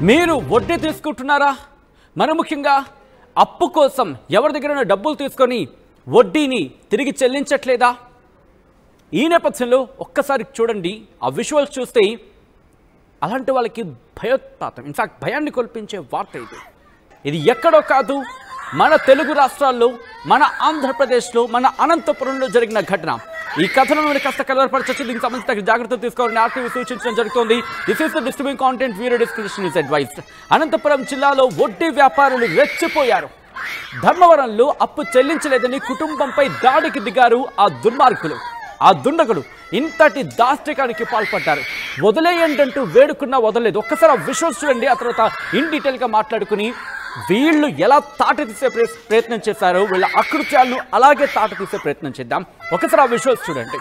మీరు వడ్డీ తీసుకుంటున్నారా? మరి ముఖ్యంగా అప్పు కోసం ఎవరి దగ్గరైనా డబ్బులు తీసుకొని వడ్డీని తిరిగి చెల్లించట్లేదా? ఈ నేపథ్యంలో ఒక్కసారి చూడండి, ఆ విజువల్స్ చూస్తే అలాంటి వాళ్ళకి భయోత్పాతం, ఇన్ఫాక్ట్ భయాన్ని కొల్పించే వార్త ఇది ఎక్కడో కాదు, మన తెలుగు రాష్ట్రాల్లో, మన ఆంధ్రప్రదేశ్లో, మన అనంతపురంలో జరిగిన ఘటన. ఈ కథనం కాస్త కలవరపరచొచ్చు, దీనికి సంబంధించి జాగ్రత్తలు తీసుకోవాలని ఆర్టీవీ సూచించడం జరుగుతోంది. This is the distributing content, video description is advised. Anantapuram జిల్లాలో వడ్డీ వ్యాపారులు రెచ్చిపోయారు. ధర్మవరంలో అప్పు చెల్లించలేదని కుటుంబంపై దాడికి దిగారు ఆ దుర్మార్గులు, ఆ దుండగులు. ఇంతటి దాష్టికానికి పాల్పడ్డారు. వదిలేయంటూ వేడుకున్నా వదలలేదు. ఒక్కసారి ఆ విజువల్స్ చూడండి, ఆ తర్వాత ఇన్ డీటెయిల్గా మాట్లాడుకుని వీళ్ళు ఎలా తాట తీసే ప్రయత్నం చేశారో, వీళ్ళ అకృత్యాలను అలాగే తాట తీసే ప్రయత్నం చేద్దాం. ఒకసారి ఆ విజువల్స్ చూడండి.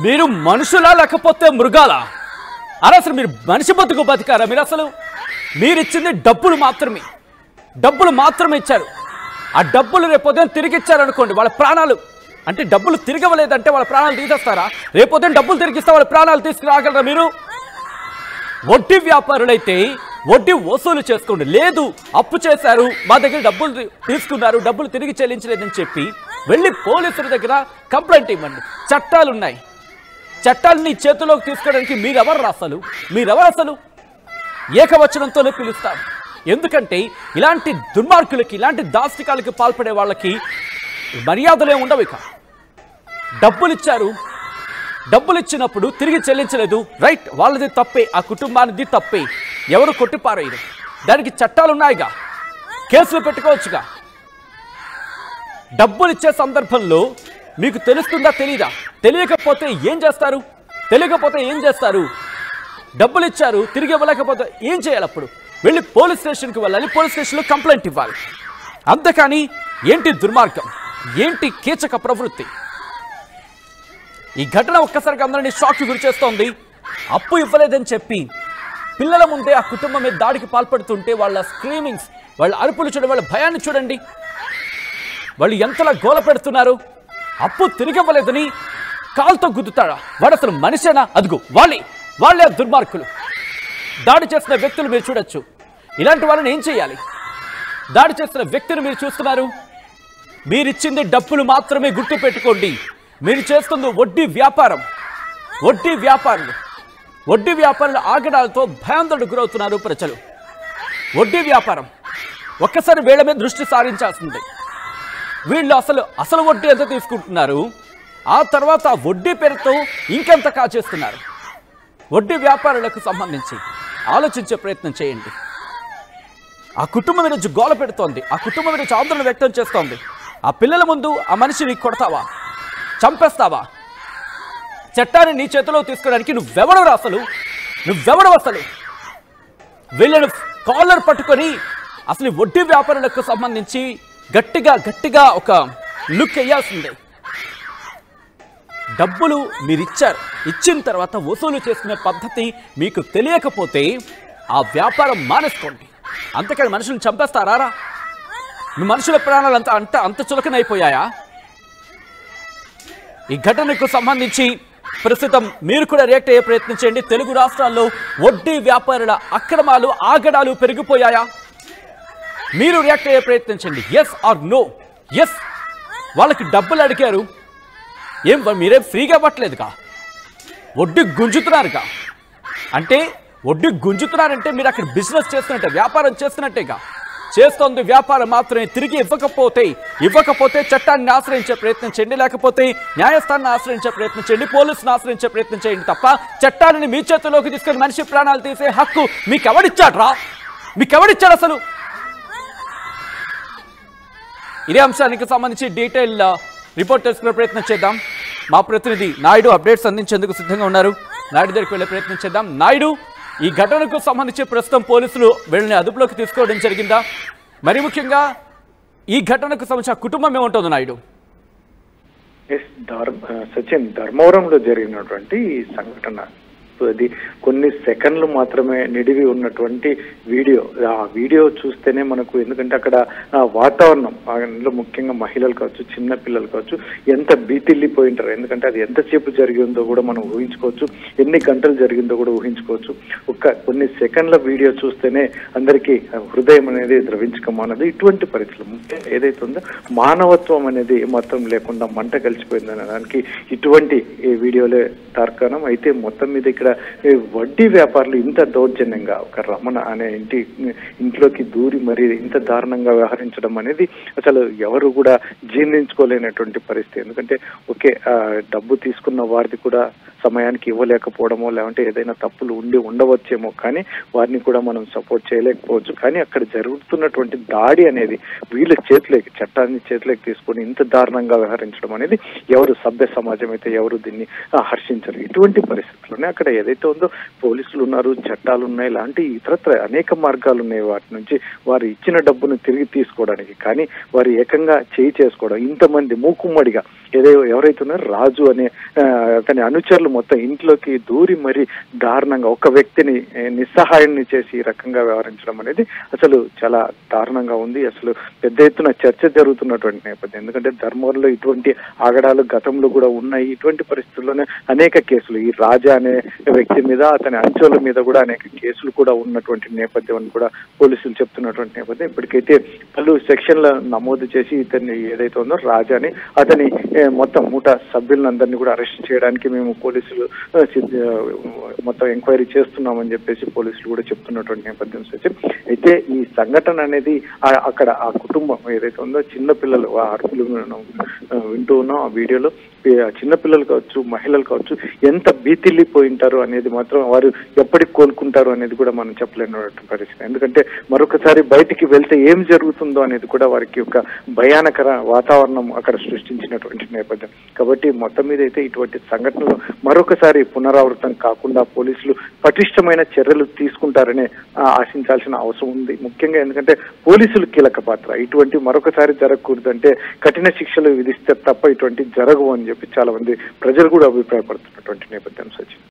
మీరు మనుషులా లేకపోతే మృగాలా? అసలు మీరు మనిషి బతుకు బతికారా? మీరు ఇచ్చింది డబ్బులు మాత్రమే, డబ్బులు మాత్రమే ఇచ్చారు. ఆ డబ్బులు రేపొద్దున తిరిగి ఇచ్చారనుకోండి, వాళ్ళ ప్రాణాలు, అంటే డబ్బులు తిరగవలేదంటే వాళ్ళ ప్రాణాలు తీసేస్తారా? రేపొద్దున డబ్బులు తిరిగిస్తే వాళ్ళ ప్రాణాలు తీసుకురాగలరా మీరు? వడ్డీ వ్యాపారులైతే వడ్డీ వసూలు చేసుకోండి. లేదు, అప్పు చేశారు, మా దగ్గర డబ్బులు తీసుకున్నారు, డబ్బులు తిరిగి చెల్లించలేదని చెప్పి వెళ్ళి పోలీసుల దగ్గర కంప్లైంట్ ఇవ్వండి. చట్టాలు ఉన్నాయి, చట్టాలని చేతిలోకి తీసుకోవడానికి మీరెవరు అసలు? ఏకవచనంతోనే పిలుస్తారు. ఎందుకంటే ఇలాంటి దుర్మార్గులకి, ఇలాంటి దాష్టికాలకి పాల్పడే వాళ్ళకి మర్యాదలే ఉండవు. ఇక డబ్బులు ఇచ్చారు, డబ్బులు ఇచ్చినప్పుడు తిరిగి చెల్లించలేదు, రైట్, వాళ్ళది తప్పే, ఆ కుటుంబానిది తప్పే, ఎవరు కొట్టిపారేయరు. దానికి చట్టాలు ఉన్నాయిగా, కేసులు పెట్టుకోవచ్చుగా. డబ్బులు ఇచ్చే సందర్భంలో మీకు తెలుస్తుందా తెలీదా? తెలియకపోతే ఏం చేస్తారు? డబ్బులు ఇచ్చారు, తిరిగి ఇవ్వలేకపోతే ఏం చేయాలి? అప్పుడు వెళ్ళి పోలీస్ స్టేషన్కి వెళ్ళాలి, పోలీస్ స్టేషన్లో కంప్లైంట్ ఇవ్వాలి. అంతేకాని ఏంటి దుర్మార్గం, ఏంటి కీచక ప్రవృత్తి? ఈ ఘటన ఒక్కసారిగా అందరినీ షాక్కి గురి చేస్తోంది. అప్పు ఇవ్వలేదని చెప్పి పిల్లల ముందే ఆ కుటుంబం మీద దాడికి పాల్పడుతుంటే వాళ్ళ స్క్రీమింగ్స్, వాళ్ళ అరుపులు చూడండి, వాళ్ళ భయాన్ని చూడండి, వాళ్ళు ఎంతలా గోల పెడుతున్నారు. అప్పు తిరిగివ్వలేదని కాలుతో గుద్దుతాడా? వాడు అసలు మనిషేనా? అదిగో వాళ్ళే దుర్మార్గులు. దాడి చేసిన వ్యక్తులు మీరు చూడొచ్చు. ఇలాంటి వాళ్ళని ఏం చేయాలి? దాడి చేసిన వ్యక్తిని మీరు చూస్తున్నారు. మీరిచ్చింది డబ్బులు మాత్రమే, గుర్తు పెట్టుకోండి. మీరు చేస్తుంది వడ్డీ వ్యాపారం. వడ్డీ వ్యాపారుల ఆగడాలతో భయాందోళనకు గురవుతున్నారు ప్రజలు. వడ్డీ వ్యాపారం ఒక్కసారి వీళ్ళ మీద దృష్టి సారించాల్సింది. వీళ్ళు అసలు వడ్డీ ఎంత తీసుకుంటున్నారు, ఆ తర్వాత వడ్డీ పేరుతో ఇంకెంత కాచేస్తున్నారు. వడ్డీ వ్యాపారులకు సంబంధించి ఆలోచించే ప్రయత్నం చేయండి. ఆ కుటుంబం మీద గోల పెడుతోంది, ఆ కుటుంబం మీద ఆందోళన వ్యక్తం చేస్తోంది. ఆ పిల్లల ముందు ఆ మనిషిని కొడతావా, చంపేస్తావా? చట్టాన్ని నీ చేతిలో తీసుకోవడానికి నువ్వెవడవు అసలు? వీళ్ళను కాలర్ పట్టుకొని అసలు వడ్డీ వ్యాపారులకు సంబంధించి గట్టిగా ఒక లుక్ వేయాల్సిందే. డబ్బులు మీరు ఇచ్చిన తర్వాత వసూలు చేసుకునే పద్ధతి మీకు తెలియకపోతే ఆ వ్యాపారం మానేసుకోండి. అంతేకాని మనుషులను చంపేస్తారా? మీ మనుషుల ప్రాణాలు అంత చులకనైపోయాయా? ఈ ఘటనకు సంబంధించి ప్రస్తుతం మీరు కూడా రియాక్ట్ అయ్యే ప్రయత్నం చేయండి. తెలుగు రాష్ట్రాల్లో వడ్డీ వ్యాపారుల అక్రమాలు, ఆగడాలు పెరిగిపోయాయా? మీరు రియాక్ట్ అయ్యే ప్రయత్నం చేయండి. Yes are no? ఎస్, వాళ్ళకి డబ్బులు అడిగారు, మీరేం ఫ్రీగా ఇవ్వట్లేదుగా, వడ్డీ గుంజుతున్నారుగా. అంటే వడ్డీ గుంజుతున్నారంటే మీరు అక్కడ బిజినెస్ చేస్తున్నట్టే, వ్యాపారం చేస్తున్నట్టేగా. చేస్తోంది వ్యాపారం మాత్రమే. తిరిగి ఇవ్వకపోతే చట్టాన్ని ఆశ్రయించే ప్రయత్నం చేయండి, లేకపోతే న్యాయస్థానాన్ని ఆశ్రయించే ప్రయత్నం చేయండి, పోలీసును ఆశ్రయించే ప్రయత్నం చేయండి. తప్ప చట్టాన్ని మీ చేతిలోకి తీసుకొని మనిషి ప్రాణాలు తీసే హక్కు మీకెవడిచ్చాడు అసలు? ఇదే అంశానికి సంబంధించి డీటెయిల్ రిపోర్ట్ తెలుసుకునే ప్రయత్నం చేద్దాం. మా ప్రతినిధి నాయుడు అప్డేట్స్ అందించేందుకు సిద్ధంగా ఉన్నారు. నాయుడు దగ్గరికి వెళ్ళే ప్రయత్నం చేద్దాం. నాయుడు, ఈ ఘటనకు సంబంధించి ప్రస్తుతం పోలీసులు వీళ్ళని అదుపులోకి తీసుకోవడం జరిగిందా? మరి ముఖ్యంగా ఈ ఘటనకు సంబంధించిన కుటుంబం ఏముంటుంది నాయుడు? సచిన్, ధర్మవరంలో జరిగినటువంటి ఈ సంఘటన అది కొన్ని సెకండ్లు మాత్రమే నిడివి ఉన్నటువంటి వీడియో. ఆ వీడియో చూస్తేనే మనకు, ఎందుకంటే అక్కడ వాతావరణం, అందులో ముఖ్యంగా మహిళలు కావచ్చు, చిన్న పిల్లలు కావచ్చు, ఎంత బీతిల్లిపోయింటారు. ఎందుకంటే అది ఎంతసేపు జరిగిందో కూడా మనం ఊహించుకోవచ్చు, ఎన్ని గంటలు జరిగిందో కూడా ఊహించుకోవచ్చు. కొన్ని సెకండ్ల వీడియో చూస్తేనే అందరికీ హృదయం అనేది ద్రవించకమానది. ఇటువంటి పరిస్థితులు ముఖ్యంగా ఏదైతే ఉందో మానవత్వం అనేది మాత్రం లేకుండా మంట కలిసిపోయిందనే దానికి ఇటువంటి వీడియోలే తార్కాణం. అయితే మొత్తం మీద ఇక్కడ వడ్డీ వ్యాపారులు ఇంత దౌర్జన్యంగా ఒక రమణ అనే ఇంట్లోకి దూరి మరి ఇంత దారుణంగా వ్యవహరించడం అనేది అసలు ఎవరు కూడా జీర్ణించుకోలేనటువంటి పరిస్థితి. ఎందుకంటే ఒకే డబ్బు తీసుకున్న వారిది కూడా సమయానికి ఇవ్వలేకపోవడమో, లేదంటే ఏదైనా తప్పులు ఉండవచ్చేమో, కానీ వారిని కూడా మనం సపోర్ట్ చేయలేకపోవచ్చు. కానీ అక్కడ జరుగుతున్నటువంటి దాడి అనేది వీళ్ళ చేతిలోకి, చట్టాన్ని చేతిలోకి తీసుకొని ఇంత దారుణంగా వ్యవహరించడం అనేది ఎవరు, సభ్య సమాజం అయితే ఎవరు దీన్ని హర్షించరు. ఇటువంటి పరిస్థితుల్లోనే అక్కడ ఏదైతే ఉందో పోలీసులు ఉన్నారు, చట్టాలు ఉన్నాయి, ఇలాంటి ఇతరత్ర అనేక మార్గాలు ఉన్నాయి వాటి నుంచి వారు ఇచ్చిన డబ్బును తిరిగి తీసుకోవడానికి. కానీ వారు ఏకంగా చేసుకోవడం, ఇంతమంది మూకుమ్మడిగా ఎవరైతే ఉన్నారో రాజు అనే అతని అనుచరులు మొత్తం ఇంట్లోకి దూరి మరి దారుణంగా ఒక వ్యక్తిని నిస్సహాయాన్ని చేసి ఈ రకంగా వ్యవహరించడం అనేది అసలు చాలా దారుణంగా ఉంది. అసలు పెద్ద ఎత్తున చర్చ జరుగుతున్నటువంటి నేపథ్యం. ఎందుకంటే ధర్మవరంలో ఇటువంటి ఆగడాలు గతంలో కూడా ఉన్నాయి. ఇటువంటి పరిస్థితుల్లోనే అనేక కేసులు, ఈ రాజా అనే వ్యక్తి మీద, అతని అంచుల మీద కూడా అనేక కేసులు కూడా ఉన్నటువంటి నేపథ్యం అని కూడా పోలీసులు చెప్తున్నటువంటి నేపథ్యం. ఇప్పటికైతే పలు సెక్షన్ల నమోదు చేసి ఇతన్ని ఏదైతే ఉందో రాజాని, అతని మొత్తం మూట సభ్యులందరినీ కూడా అరెస్ట్ చేయడానికి మేము పోలీసులు మొత్తం ఎంక్వైరీ చేస్తున్నామని చెప్పేసి పోలీసులు కూడా చెప్తున్నటువంటి నేపథ్యం సచిన్. అయితే ఈ సంఘటన అనేది అక్కడ ఆ కుటుంబం ఏదైతే ఉందో, చిన్న పిల్లలు అరుపులు వింటూ ఉన్నాం ఆ వీడియోలో. చిన్నపిల్లలు కావచ్చు, మహిళలు కావచ్చు, ఎంత బీతిల్లిపోయింటారు అనేది మాత్రం, వారు ఎప్పటికి కోలుకుంటారు అనేది కూడా మనం చెప్పలేనటువంటి పరిస్థితి. ఎందుకంటే మరొకసారి బయటికి వెళ్తే ఏం జరుగుతుందో అనేది కూడా వారికి ఒక భయానకర వాతావరణం అక్కడ సృష్టించినటువంటి నేపథ్యం. కాబట్టి మొత్తం మీద అయితే ఇటువంటి సంఘటనలు మరొకసారి పునరావృతం కాకుండా పోలీసులు పటిష్టమైన చర్యలు తీసుకుంటారనే ఆశించాల్సిన అవసరం ఉంది. ముఖ్యంగా ఎందుకంటే పోలీసులు కీలక పాత్ర. ఇటువంటి మరొకసారి జరగకూడదంటే కఠిన శిక్షలు విధిస్తే తప్ప ఇటువంటి జరగవు అని చెప్పి చాలా మంది ప్రజలు కూడా అభిప్రాయపడుతున్నటువంటి నేపథ్యం సచిన్.